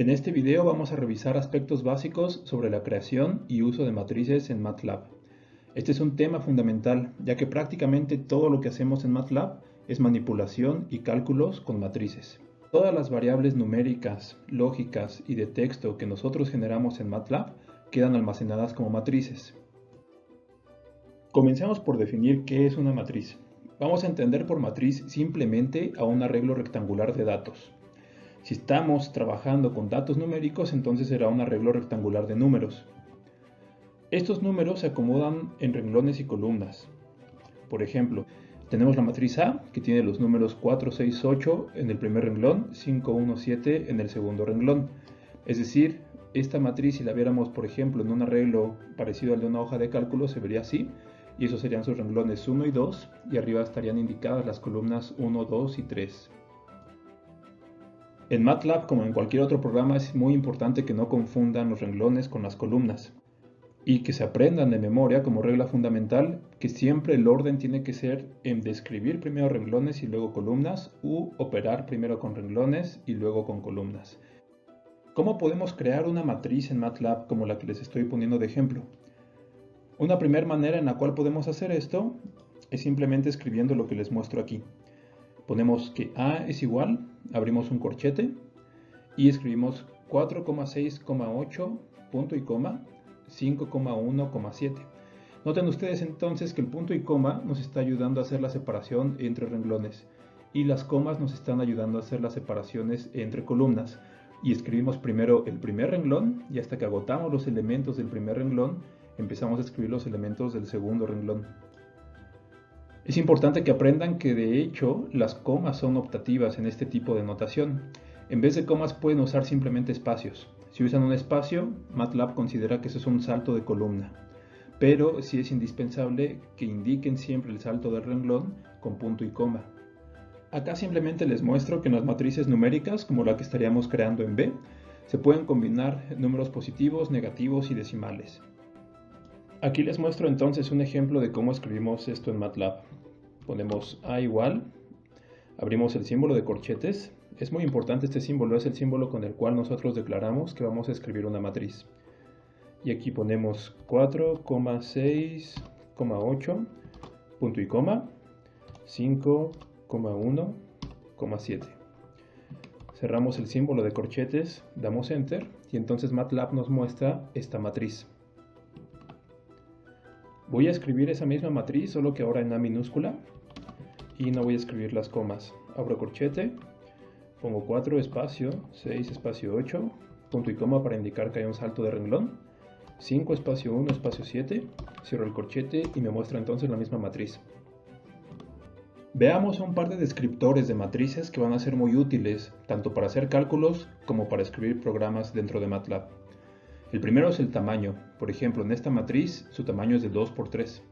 En este video vamos a revisar aspectos básicos sobre la creación y uso de matrices en MATLAB. Este es un tema fundamental, ya que prácticamente todo lo que hacemos en MATLAB es manipulación y cálculos con matrices. Todas las variables numéricas, lógicas y de texto que nosotros generamos en MATLAB quedan almacenadas como matrices. Comencemos por definir qué es una matriz. Vamos a entender por matriz simplemente a un arreglo rectangular de datos. Si estamos trabajando con datos numéricos, entonces será un arreglo rectangular de números. Estos números se acomodan en renglones y columnas. Por ejemplo, tenemos la matriz A, que tiene los números 4, 6, 8 en el primer renglón, 5, 1, 7 en el segundo renglón. Es decir, esta matriz, si la viéramos, por ejemplo, en un arreglo parecido al de una hoja de cálculo, se vería así, y esos serían sus renglones 1 y 2, y arriba estarían indicadas las columnas 1, 2 y 3. En MATLAB, como en cualquier otro programa, es muy importante que no confundan los renglones con las columnas y que se aprendan de memoria como regla fundamental que siempre el orden tiene que ser en describir primero renglones y luego columnas u operar primero con renglones y luego con columnas. ¿Cómo podemos crear una matriz en MATLAB como la que les estoy poniendo de ejemplo? Una primera manera en la cual podemos hacer esto es simplemente escribiendo lo que les muestro aquí. Ponemos que A es igual, abrimos un corchete y escribimos 4,6,8 punto y coma 5,1,7. Noten ustedes entonces que el punto y coma nos está ayudando a hacer la separación entre renglones y las comas nos están ayudando a hacer las separaciones entre columnas. Y escribimos primero el primer renglón y hasta que agotamos los elementos del primer renglón empezamos a escribir los elementos del segundo renglón. Es importante que aprendan que de hecho las comas son optativas en este tipo de notación. En vez de comas pueden usar simplemente espacios. Si usan un espacio, MATLAB considera que eso es un salto de columna. Pero sí es indispensable que indiquen siempre el salto del renglón con punto y coma. Acá simplemente les muestro que en las matrices numéricas, como la que estaríamos creando en B, se pueden combinar números positivos, negativos y decimales. Aquí les muestro entonces un ejemplo de cómo escribimos esto en MATLAB. Ponemos A igual, abrimos el símbolo de corchetes. Es muy importante este símbolo, es el símbolo con el cual nosotros declaramos que vamos a escribir una matriz. Y aquí ponemos 4,6,8, punto y coma, 5,1,7. Cerramos el símbolo de corchetes, damos Enter y entonces MATLAB nos muestra esta matriz. Voy a escribir esa misma matriz, solo que ahora en A minúscula, y no voy a escribir las comas. Abro corchete, pongo 4 espacio, 6 espacio 8, punto y coma para indicar que hay un salto de renglón, 5 espacio 1 espacio 7, cierro el corchete y me muestra entonces la misma matriz. Veamos un par de descriptores de matrices que van a ser muy útiles, tanto para hacer cálculos como para escribir programas dentro de MATLAB. El primero es el tamaño. Por ejemplo, en esta matriz su tamaño es de 2 por 3.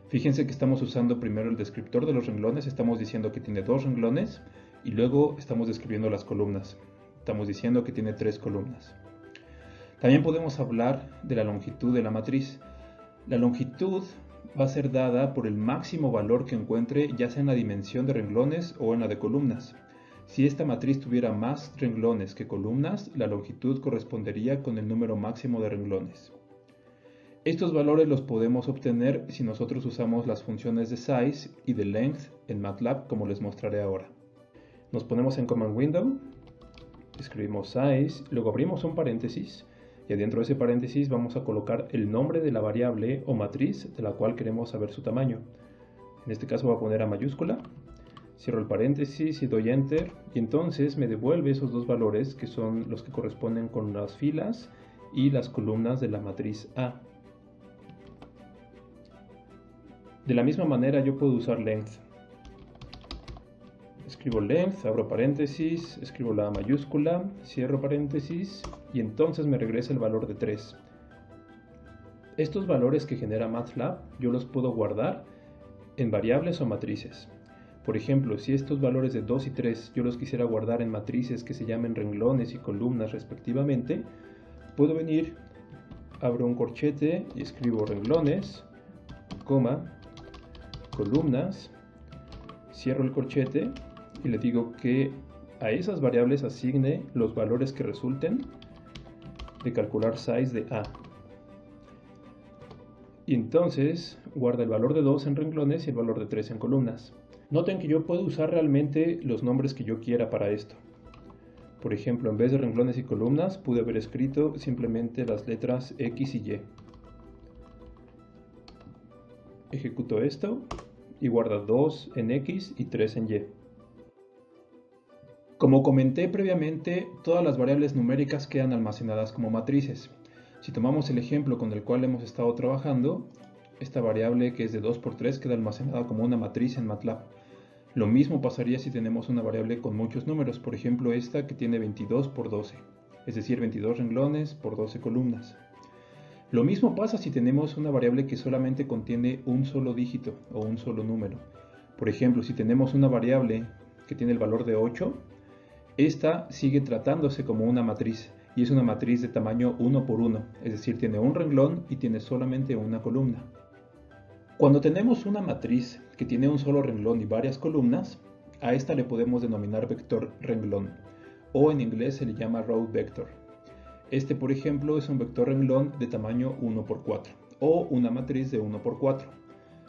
Fíjense que estamos usando primero el descriptor de los renglones, estamos diciendo que tiene 2 renglones y luego estamos describiendo las columnas. Estamos diciendo que tiene 3 columnas. También podemos hablar de la longitud de la matriz. La longitud va a ser dada por el máximo valor que encuentre, ya sea en la dimensión de renglones o en la de columnas. Si esta matriz tuviera más renglones que columnas, la longitud correspondería con el número máximo de renglones. Estos valores los podemos obtener si nosotros usamos las funciones de size y de length en MATLAB, como les mostraré ahora. Nos ponemos en Command Window, escribimos size, luego abrimos un paréntesis y adentro de ese paréntesis vamos a colocar el nombre de la variable o matriz de la cual queremos saber su tamaño. En este caso voy a poner A mayúscula. Cierro el paréntesis y doy Enter y entonces me devuelve esos dos valores que son los que corresponden con las filas y las columnas de la matriz A. De la misma manera yo puedo usar length. Escribo length, abro paréntesis, escribo la A mayúscula, cierro paréntesis y entonces me regresa el valor de 3. Estos valores que genera MATLAB yo los puedo guardar en variables o matrices. Por ejemplo, si estos valores de 2 y 3 yo los quisiera guardar en matrices que se llamen renglones y columnas respectivamente, puedo venir, abro un corchete y escribo renglones, coma, columnas, cierro el corchete y le digo que a esas variables asigne los valores que resulten de calcular size de A. Y entonces guarda el valor de 2 en renglones y el valor de 3 en columnas. Noten que yo puedo usar realmente los nombres que yo quiera para esto. Por ejemplo, en vez de renglones y columnas, pude haber escrito simplemente las letras X y Y. Ejecuto esto y guarda 2 en X y 3 en Y. Como comenté previamente, todas las variables numéricas quedan almacenadas como matrices. Si tomamos el ejemplo con el cual hemos estado trabajando, esta variable que es de 2×3 queda almacenada como una matriz en MATLAB. Lo mismo pasaría si tenemos una variable con muchos números, por ejemplo esta que tiene 22×12, es decir, 22 renglones por 12 columnas. Lo mismo pasa si tenemos una variable que solamente contiene un solo dígito o un solo número. Por ejemplo, si tenemos una variable que tiene el valor de 8, esta sigue tratándose como una matriz y es una matriz de tamaño 1×1, es decir, tiene un renglón y tiene solamente una columna. Cuando tenemos una matriz que tiene un solo renglón y varias columnas, a esta le podemos denominar vector renglón, o en inglés se le llama row vector. Este, por ejemplo, es un vector renglón de tamaño 1×4, o una matriz de 1×4.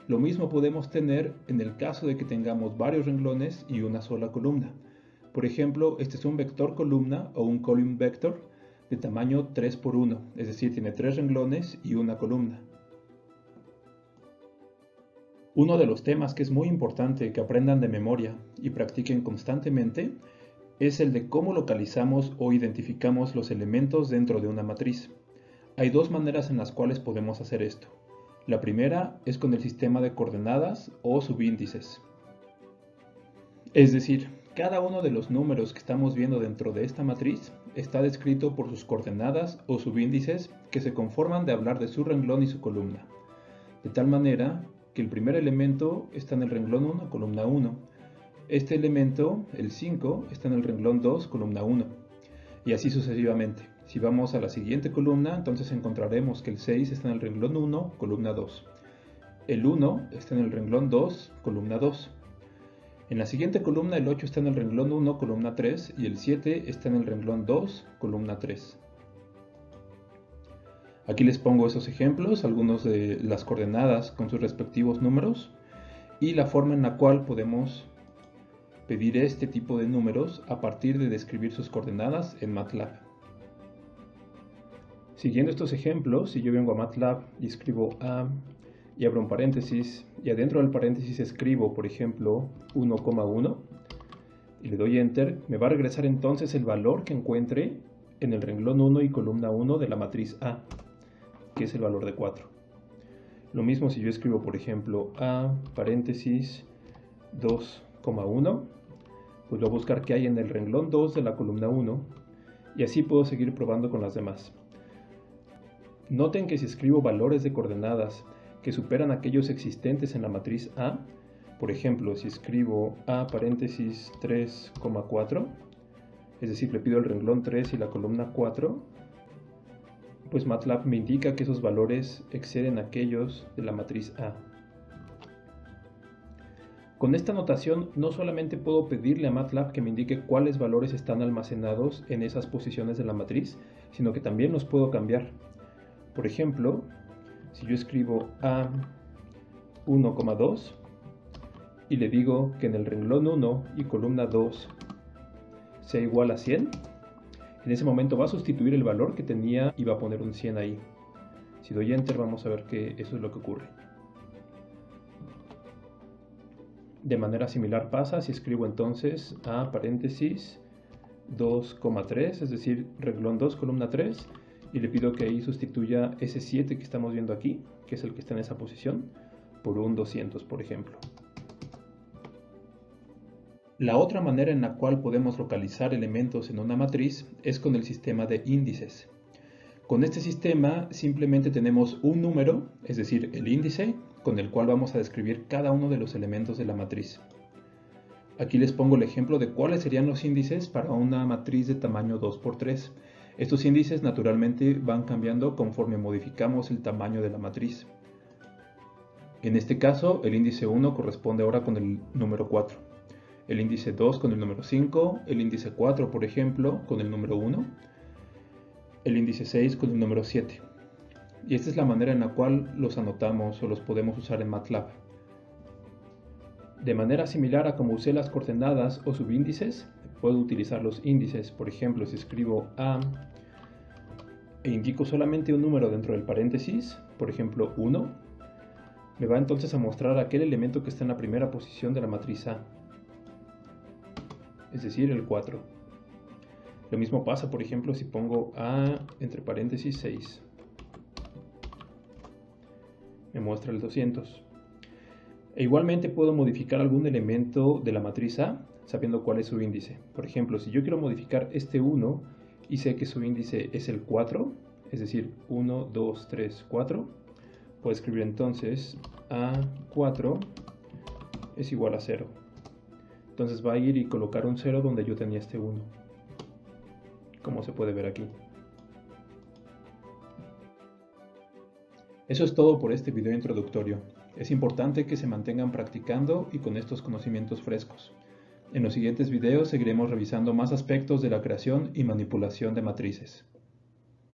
Lo mismo podemos tener en el caso de que tengamos varios renglones y una sola columna. Por ejemplo, este es un vector columna o un column vector de tamaño 3×1, es decir, tiene 3 renglones y una columna. Uno de los temas que es muy importante que aprendan de memoria y practiquen constantemente es el de cómo localizamos o identificamos los elementos dentro de una matriz. Hay dos maneras en las cuales podemos hacer esto. La primera es con el sistema de coordenadas o subíndices. Es decir, cada uno de los números que estamos viendo dentro de esta matriz está descrito por sus coordenadas o subíndices que se conforman de hablar de su renglón y su columna. De tal manera que el primer elemento está en el renglón 1, columna 1. Este elemento, el 5, está en el renglón 2, columna 1. Y así sucesivamente. Si vamos a la siguiente columna, entonces encontraremos que el 6 está en el renglón 1, columna 2. El 1 está en el renglón 2, columna 2. En la siguiente columna el 8 está en el renglón 1, columna 3 y el 7 está en el renglón 2, columna 3. Aquí les pongo esos ejemplos, algunos de las coordenadas con sus respectivos números y la forma en la cual podemos pedir este tipo de números a partir de describir sus coordenadas en MATLAB. Siguiendo estos ejemplos, si yo vengo a MATLAB y escribo A y abro un paréntesis y adentro del paréntesis escribo, por ejemplo, 1,1 y le doy Enter, me va a regresar entonces el valor que encuentre en el renglón 1 y columna 1 de la matriz A, que es el valor de 4. Lo mismo si yo escribo, por ejemplo, A, paréntesis, 2,1, pues voy a buscar qué hay en el renglón 2 de la columna 1 y así puedo seguir probando con las demás. Noten que si escribo valores de coordenadas que superan aquellos existentes en la matriz A, por ejemplo, si escribo A paréntesis 3,4, es decir, le pido el renglón 3 y la columna 4, pues MATLAB me indica que esos valores exceden aquellos de la matriz A. Con esta notación no solamente puedo pedirle a MATLAB que me indique cuáles valores están almacenados en esas posiciones de la matriz, sino que también los puedo cambiar. Por ejemplo, si yo escribo A 1,2 y le digo que en el renglón 1 y columna 2 sea igual a 100, en ese momento va a sustituir el valor que tenía y va a poner un 100 ahí. Si doy Enter vamos a ver que eso es lo que ocurre. De manera similar pasa si escribo entonces A paréntesis 2,3, es decir, renglón 2, columna 3, y le pido que ahí sustituya ese 7 que estamos viendo aquí, que es el que está en esa posición, por un 200, por ejemplo. La otra manera en la cual podemos localizar elementos en una matriz es con el sistema de índices. Con este sistema simplemente tenemos un número, es decir, el índice, con el cual vamos a describir cada uno de los elementos de la matriz. Aquí les pongo el ejemplo de cuáles serían los índices para una matriz de tamaño 2×3. Estos índices naturalmente van cambiando conforme modificamos el tamaño de la matriz. En este caso, el índice 1 corresponde ahora con el número 4. el índice 2 con el número 5, el índice 4, por ejemplo, con el número 1, el índice 6 con el número 7. Y esta es la manera en la cual los anotamos o los podemos usar en MATLAB. De manera similar a como usé las coordenadas o subíndices, puedo utilizar los índices. Por ejemplo, si escribo A e indico solamente un número dentro del paréntesis, por ejemplo 1, me va entonces a mostrar aquel elemento que está en la primera posición de la matriz A, es decir, el 4. Lo mismo pasa, por ejemplo, si pongo A entre paréntesis 6. Me muestra el 200. E igualmente puedo modificar algún elemento de la matriz A sabiendo cuál es su índice. Por ejemplo, si yo quiero modificar este 1 y sé que su índice es el 4, es decir, 1, 2, 3, 4, puedo escribir entonces A4 es igual a 0. Entonces va a ir y colocar un 0 donde yo tenía este 1, como se puede ver aquí. Eso es todo por este video introductorio. Es importante que se mantengan practicando y con estos conocimientos frescos. En los siguientes videos seguiremos revisando más aspectos de la creación y manipulación de matrices.